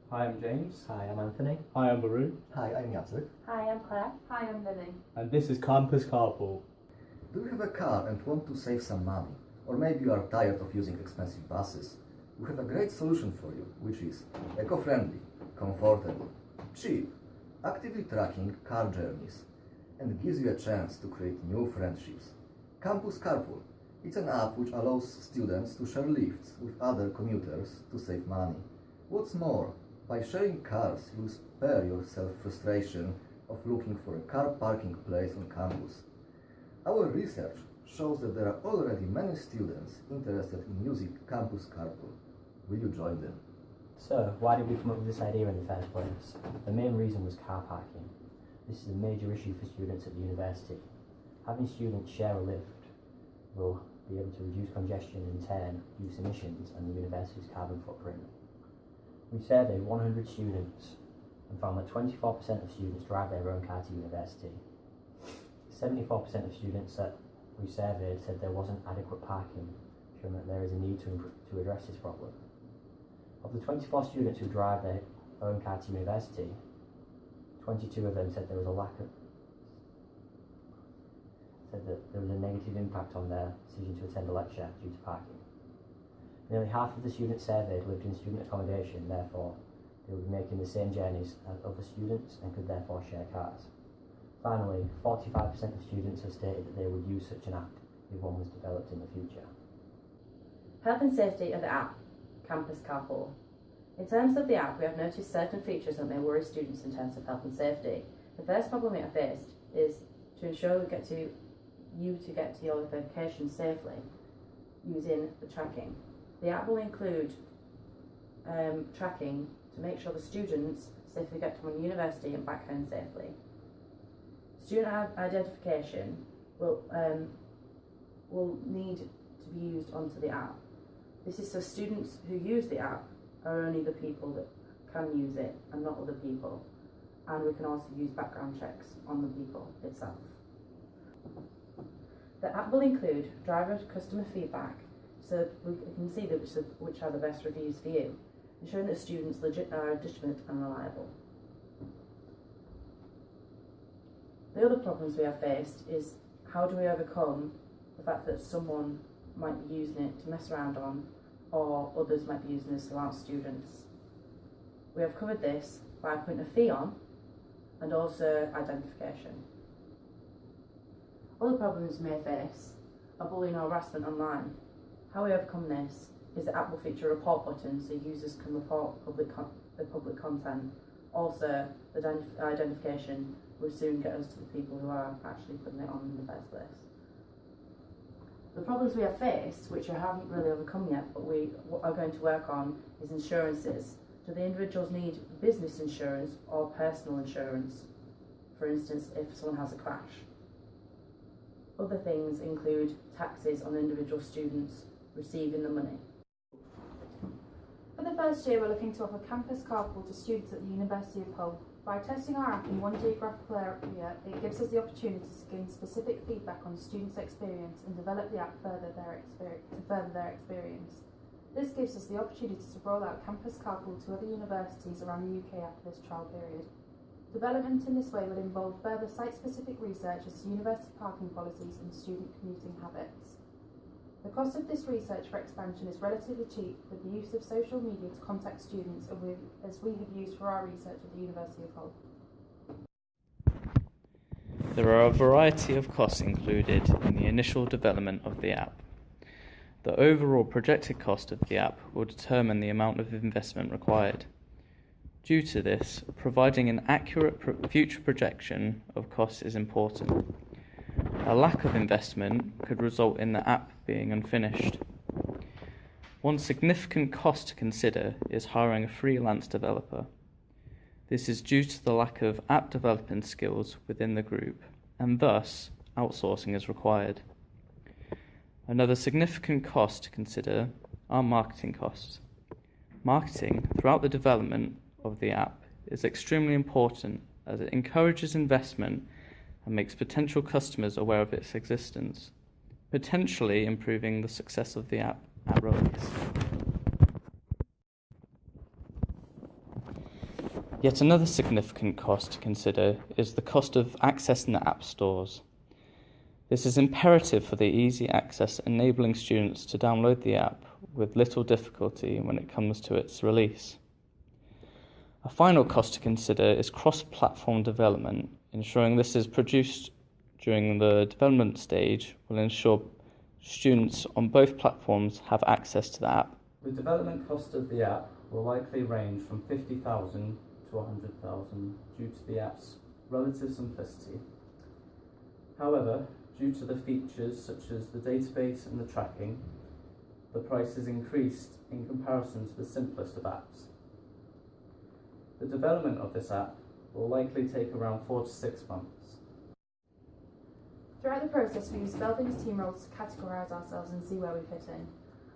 Hi, I'm James. Hi, I'm Anthony. Hi, I'm Baru. Hi, I'm Jacek. Hi, I'm Claire. Hi, I'm Lily. And this is Campus Carpool. Do you have a car and want to save some money? Or maybe you are tired of using expensive buses? We have a great solution for you, which is eco-friendly, comfortable, cheap, actively tracking car journeys, and gives you a chance to create new friendships. Campus Carpool. It's an app which allows students to share lifts with other commuters to save money. What's more, by sharing cars, you'll spare yourself frustration of looking for a car parking place on campus. Our research shows that there are already many students interested in using Campus Carpool. Will you join them? So, why did we come up with this idea in the first place? The main reason was car parking. This is a major issue for students at the university. Having students share a lift will be able to reduce congestion and in turn reduce emissions and the university's carbon footprint. We surveyed 100 students and found that 24% of students drive their own car to university. 74% of students that we surveyed said there wasn't adequate parking, showing that there is a need to address this problem. Of the 24 students who drive their own car to university, 22 of them said there was a negative impact on their decision to attend a lecture due to parking. Nearly half of the students surveyed lived in student accommodation, therefore they would be making the same journeys as other students and could therefore share cars. Finally, 45% of students have stated that they would use such an app if one was developed in the future. Health and safety of the app, Campus Carpool. In terms of the app, we have noticed certain features that may worry students in terms of health and safety. The first problem we have faced is to ensure you get to your location safely using the tracking. The app will include tracking to make sure the students safely get to university and back home safely. Student identification will need to be used onto the app. This is so students who use the app are only the people that can use it and not other people. And we can also use background checks on the people itself. The app will include driver customer feedback so we can see which are the best reviews for you, ensuring that students are legitimate and reliable. The other problems we have faced is how do we overcome the fact that someone might be using it to mess around on, or others might be using this to out students. We have covered this by putting a fee on and also identification. Other problems we may face are bullying or harassment online. How we overcome this is the app will feature a report button so users can report the public content. Also, the identification will soon get us to the people who are actually putting it on in the first place. The problems we have faced, which we haven't really overcome yet, but we are going to work on, is insurances. Do the individuals need business insurance or personal insurance? For instance, if someone has a crash. Other things include taxes on individual students receiving the money. For the first year, we're looking to offer Campus Carpool to students at the University of Hull. By testing our app in one geographical area, it gives us the opportunity to gain specific feedback on students' experience and develop the app to further their experience. This gives us the opportunity to roll out Campus Carpool to other universities around the UK after this trial period. Development in this way will involve further site-specific research as to university parking policies and student commuting habits. The cost of this research for expansion is relatively cheap, with the use of social media to contact students as we have used for our research at the University of Hull. There are a variety of costs included in the initial development of the app. The overall projected cost of the app will determine the amount of investment required. Due to this, providing an accurate future projection of costs is important. A lack of investment could result in the app being unfinished. One significant cost to consider is hiring a freelance developer. This is due to the lack of app development skills within the group, and thus outsourcing is required. Another significant cost to consider are marketing costs. Marketing throughout the development of the app is extremely important as it encourages investment and makes potential customers aware of its existence, potentially improving the success of the app at release. Yet another significant cost to consider is the cost of accessing the app stores. This is imperative for the easy access, enabling students to download the app with little difficulty when it comes to its release. A final cost to consider is cross-platform development. Ensuring this is produced during the development stage will ensure students on both platforms have access to the app. The development cost of the app will likely range from 50,000 to 100,000 due to the app's relative simplicity. However, due to the features such as the database and the tracking, the price is increased in comparison to the simplest of apps. The development of this app will likely take around 4 to 6 months. Throughout the process, we used Belbin's team roles to categorise ourselves and see where we fit in.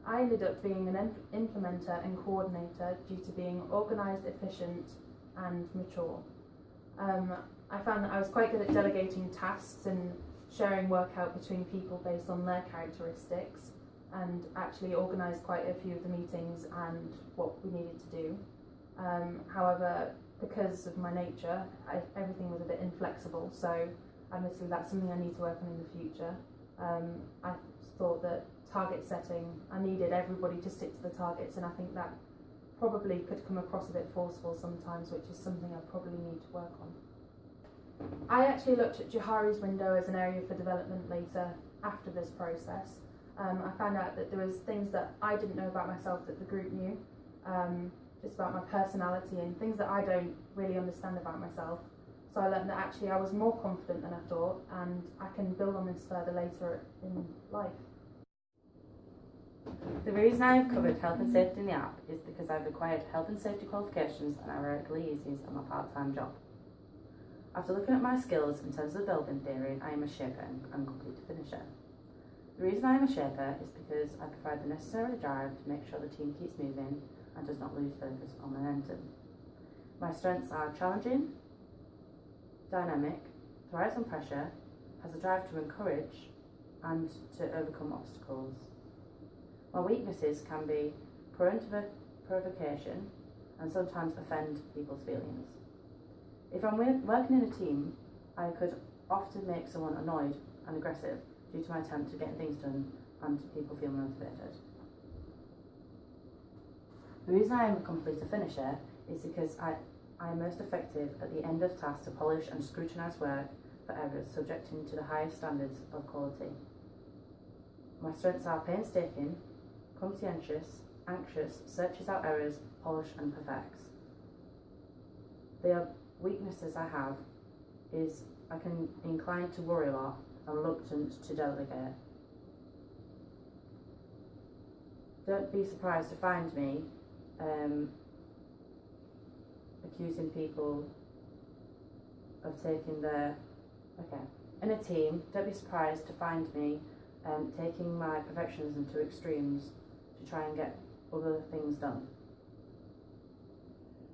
I ended up being an implementer and coordinator due to being organised, efficient and mature. I found that I was quite good at delegating tasks and sharing work out between people based on their characteristics, and actually organised quite a few of the meetings and what we needed to do. However, because of my nature, everything was a bit inflexible, so admittedly that's something I need to work on in the future. I thought that target setting, I needed everybody to stick to the targets, and I think that probably could come across a bit forceful sometimes, which is something I probably need to work on. I actually looked at Johari's window as an area for development later after this process. I found out that there was things that I didn't know about myself that the group knew, just about my personality and things that I don't really understand about myself. So I learned that actually I was more confident than I thought, and I can build on this further later in life. The reason I have covered health and safety in the app is because I've acquired health and safety qualifications and I regularly use these on my part-time job. After looking at my skills in terms of building theory, I am a shaper and complete finisher. The reason I am a shaper is because I provide the necessary drive to make sure the team keeps moving and does not lose focus or momentum. My strengths are challenging, dynamic, thrives on pressure, has a drive to encourage and to overcome obstacles. My weaknesses can be prone to provocation and sometimes offend people's feelings. If I'm working in a team, I could often make someone annoyed and aggressive due to my attempt to get things done and people feel motivated. The reason I am a completer finisher is because I am most effective at the end of tasks to polish and scrutinise work for errors, subjecting to the highest standards of quality. My strengths are painstaking, conscientious, anxious, searches out errors, polish and perfects. The weaknesses I have is I can incline to worry a lot and reluctant to delegate. Don't be surprised to find me accusing people of taking their... In a team, don't be surprised to find me taking my perfectionism to extremes to try and get other things done.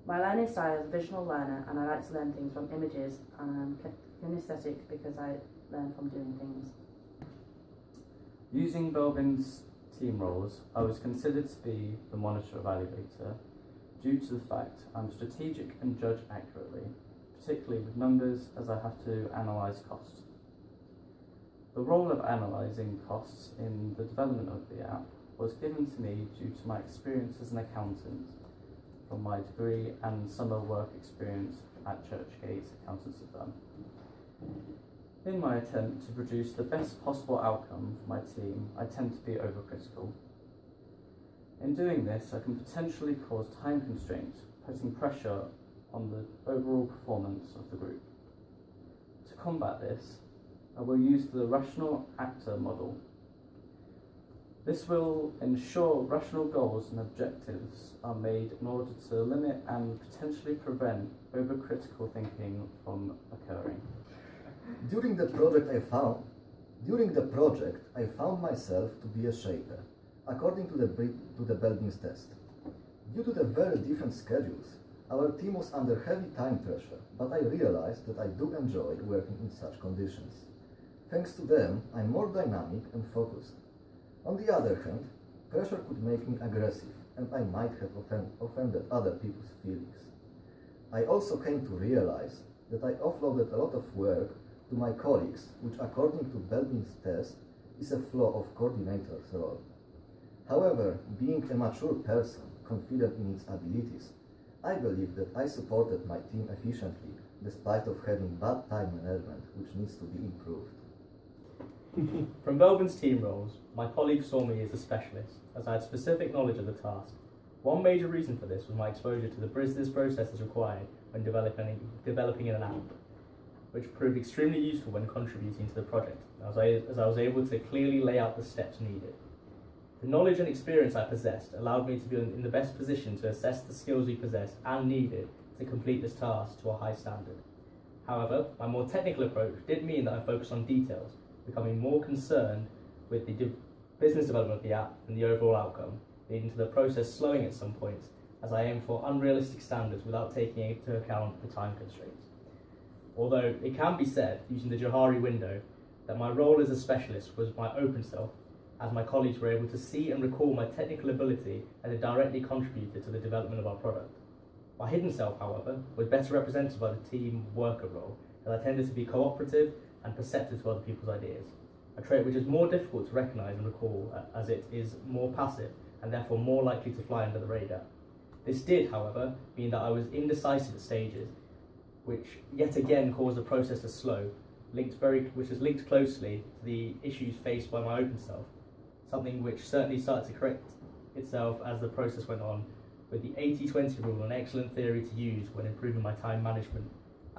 My learning style is a visual learner and I like to learn things from images, and I'm kinesthetic because I learn from doing things. Using Belbin's team roles, I was considered to be the monitor evaluator due to the fact I'm strategic and judge accurately, particularly with numbers as I have to analyse costs. The role of analysing costs in the development of the app was given to me due to my experience as an accountant from my degree and summer work experience at Churchgate Accountancy Firm. In my attempt to produce the best possible outcome for my team, I tend to be overcritical. In doing this, I can potentially cause time constraints, putting pressure on the overall performance of the group. To combat this, I will use the rational actor model. This will ensure rational goals and objectives are made in order to limit and potentially prevent overcritical thinking from occurring. During the project, I found myself to be a shaper, according to the Belbin's test. Due to the very different schedules, our team was under heavy time pressure, but I realized that I do enjoy working in such conditions. Thanks to them, I'm more dynamic and focused. On the other hand, pressure could make me aggressive, and I might have offended other people's feelings. I also came to realize that I offloaded a lot of work to my colleagues, which according to Belbin's test is a flaw of coordinator's role. However, being a mature person, confident in its abilities, I believe that I supported my team efficiently despite of having bad time management which needs to be improved. From Belbin's team roles, my colleagues saw me as a specialist, as I had specific knowledge of the task. One major reason for this was my exposure to the business processes required when developing an app, which proved extremely useful when contributing to the project, as I was able to clearly lay out the steps needed. The knowledge and experience I possessed allowed me to be in the best position to assess the skills we possessed and needed to complete this task to a high standard. However, my more technical approach did mean that I focused on details, becoming more concerned with the business development of the app and the overall outcome, leading to the process slowing at some points as I aimed for unrealistic standards without taking into account the time constraints. Although it can be said, using the Johari window, that my role as a specialist was my open self, as my colleagues were able to see and recall my technical ability as it directly contributed to the development of our product. My hidden self, however, was better represented by the team worker role, as I tended to be cooperative and perceptive to other people's ideas, a trait which is more difficult to recognise and recall as it is more passive and therefore more likely to fly under the radar. This did, however, mean that I was indecisive at stages, which yet again caused the process to slow, which is linked closely to the issues faced by my open self, something which certainly started to correct itself as the process went on, with the 80-20 rule an excellent theory to use when improving my time management,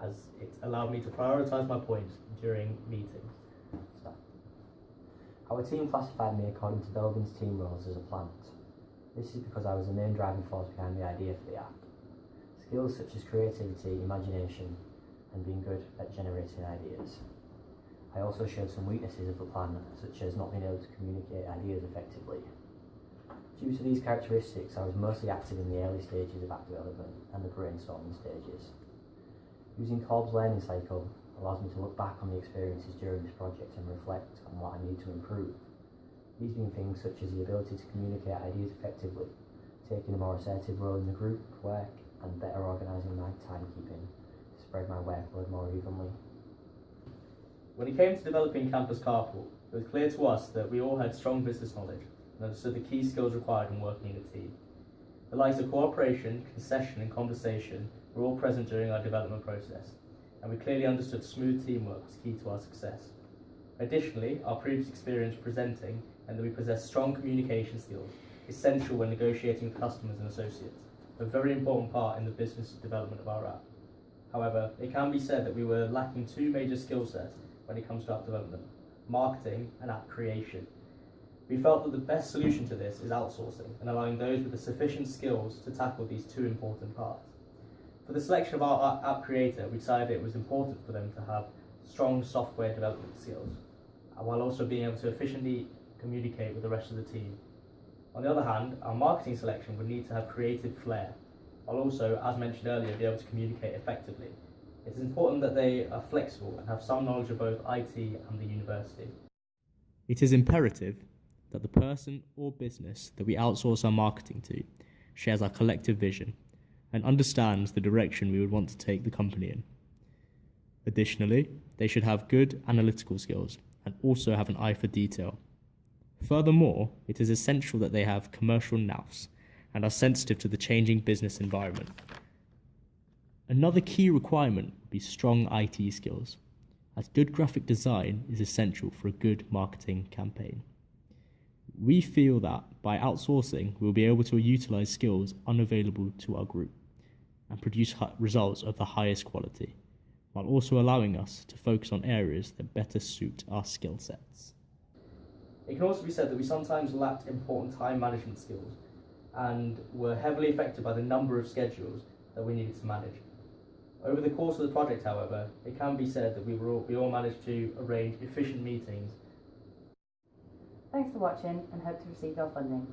as it allowed me to prioritise my points during meetings. Our team classified me according to Belbin's team roles as a plant. This is because I was the main driving force behind the idea for the app. Skills such as creativity, imagination, and being good at generating ideas. I also showed some weaknesses of the plan, such as not being able to communicate ideas effectively. Due to these characteristics, I was mostly active in the early stages of app development and the brainstorming stages. Using Corb's learning cycle allows me to look back on the experiences during this project and reflect on what I need to improve. These being things such as the ability to communicate ideas effectively, taking a more assertive role in the group work, and better organising my timekeeping to spread my workload more evenly. When it came to developing Campus Carpool, it was clear to us that we all had strong business knowledge and understood the key skills required when working in a team. The likes of cooperation, concession and conversation were all present during our development process, and we clearly understood smooth teamwork was key to our success. Additionally, our previous experience presenting and that we possess strong communication skills, essential when negotiating with customers and associates, a very important part in the business development of our app. However, it can be said that we were lacking two major skill sets when it comes to app development: marketing and app creation. We felt that the best solution to this is outsourcing and allowing those with the sufficient skills to tackle these two important parts. For the selection of our app creator, we decided it was important for them to have strong software development skills, while also being able to efficiently communicate with the rest of the team. On the other hand, our marketing selection would need to have creative flair, while also, as mentioned earlier, be able to communicate effectively. It is important that they are flexible and have some knowledge of both IT and the university. It is imperative that the person or business that we outsource our marketing to shares our collective vision and understands the direction we would want to take the company in. Additionally, they should have good analytical skills and also have an eye for detail. Furthermore, it is essential that they have commercial nous and are sensitive to the changing business environment. Another key requirement would be strong IT skills, as good graphic design is essential for a good marketing campaign. We feel that by outsourcing, we'll be able to utilize skills unavailable to our group and produce results of the highest quality, while also allowing us to focus on areas that better suit our skill sets. It can also be said that we sometimes lacked important time management skills and were heavily affected by the number of schedules that we needed to manage. Over the course of the project, however, it can be said that we all managed to arrange efficient meetings. Thanks for watching and hope to receive your funding.